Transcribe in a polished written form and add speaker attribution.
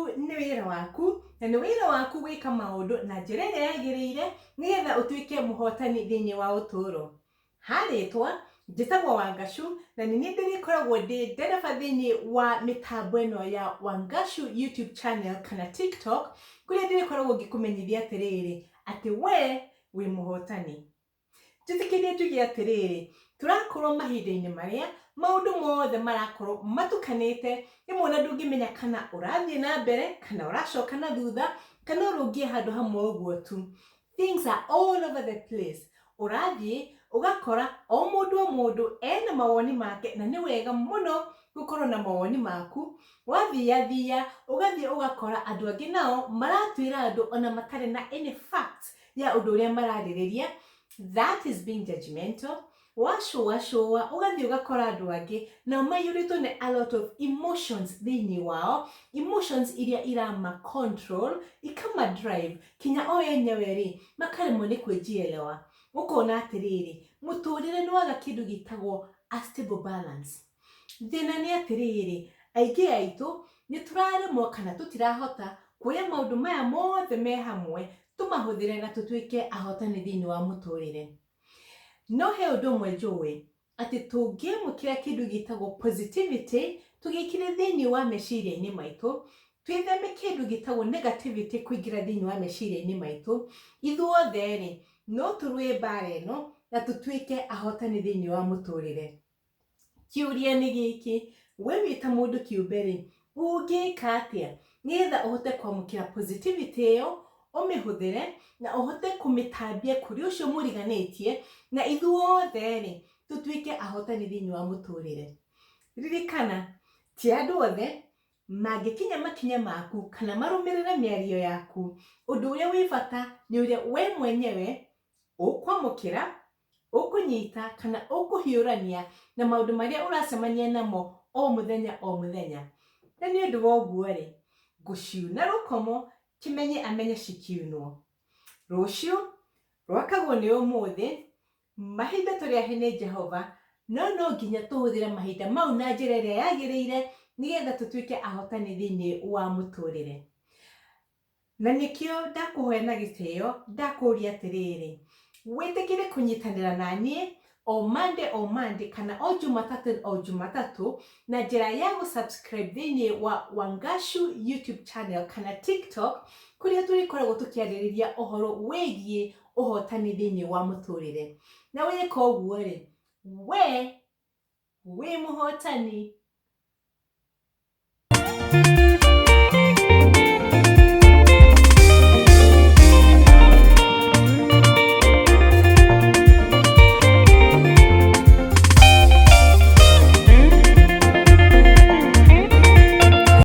Speaker 1: nĩ wĩra waku, na nĩ wĩra waku gwĩka maũndũ na njĩra ĩrĩa yagĩrĩire nĩgetha ũtuĩke mũhotani thĩinĩ wa ũtũũro. Harĩtwa njĩtagwo Wangashu, na nĩ niĩ ndĩrĩkoragwo ndĩ ndereba thĩinĩ wa mĩtambo ĩno ya Wangashu YouTube channel kana TikTok, kũrĩa ndĩrĩkoragwo ngĩkũmenyithia atĩrĩrĩ, atĩ we wĩ mũhotani. Njĩtĩkĩrie njuge atĩrĩrĩ, tũrakorwo mahinda-inĩ marĩa maũndũ mothe marakorwo matukanĩte, rĩmwe ona ndũngĩmenya kana ũrathiĩ na mbere, kana ũracoka na thutha, kana ũrũngiĩ handũ hamwe ũguo tu. Things are all over the place. Ũrathiĩ ũgakora o mũndũ ena mawoni make, na nĩ wega mũno gũkorwo na mawoni maku. Wathiathia ũgathiĩ ũgakora andũ angĩ nao maratuĩra andũ ona matarĩ na any facts ya ũndũ ũrĩa mararĩrĩria. That is being judgmental. Wacũa ũgathiĩ ũgakora andũ angĩ nao maiyũrĩtwo nĩ a lot of emotions thĩinĩ wao, emotions iria irama control, ikama drive, kinya o enyewe rĩ makaremwo nĩ kwĩjielewa. Ũkona atĩrĩrĩ, mũtũrĩre nĩ waga kĩndũ gĩtagwo a stable balance. Thĩna nĩ atĩrĩrĩ, aingĩ aitũ nĩ tũraremwo kana tũtirahota kuoya maũndũ maya mothe me hamwe tũmahũthĩre na tũtuĩke ahotani thĩinĩ wa mũtũrĩre. No he ũndũ ũmwe njũĩ, atĩ tũngĩamũkĩra kĩndũ gĩtagwo positivity tũgĩkĩre thĩinĩ wa meciria-inĩ maitũ, twĩtheme kĩndũ gĩtagwo negativity kũingĩra thĩinĩ wa meciria-inĩ maitũ, ithuothe rĩ no tũrũe mbara ĩno na tũtuĩke ahotani thĩinĩ wa mũtũrĩre. Kĩũria nĩ gĩkĩ, we wĩ ta mũndũ kĩũmbe rĩ, ũngĩka atĩa nĩgetha ũhote kwamũkĩra positivity ĩyo, ũmĩhũthĩre na ũhote kũmĩtambia kũrĩ ũcio mũriganĩtie, na ithuothe rĩ tũtuĩke ahotani thĩinĩ wa mũtũrĩre. Ririkana, ti andũ othe mangĩkinya makinya maku kana marũmĩrĩre mĩario yaku. Ũndũ ũrĩa wĩ bata nĩ ũrĩa we mwenyewe ũkwamũkĩra, ũkũnyita kana ũkũhiũrania na maũndũ marĩa ũracemania namo o mũthenya o mũthenya. Na nĩ ũndũ wa ũguo rĩ, ngũciuna rũkomo kimenye amenye cikiunwo. Rũciũ rwakagwo nĩ ũmũthĩ, mahinda tũrĩahe nĩ Jehova, no nginya tũhũthĩre mahinda mau na njĩra ĩrĩa yagĩrĩire nĩgetha tũtuĩke ahotani thĩinĩ wa mũtũrĩre. Na nĩkĩo ndakũhoya na gĩtĩo ndakũria atĩrĩrĩ, wĩtĩkĩre kũnyitanĩra na niĩ o Monday kana o Jumatatũ na njĩra ya gũsubscribe thĩinĩ wa Wangashu YouTube channel kana TikTok, kũrĩa tũrĩkoragwo tũkĩarĩrĩria ũhoro wĩgiĩ ũhotani thĩinĩ wa mũtũrĩre. Na wĩka ũguo rĩ, we wĩ mũhotani.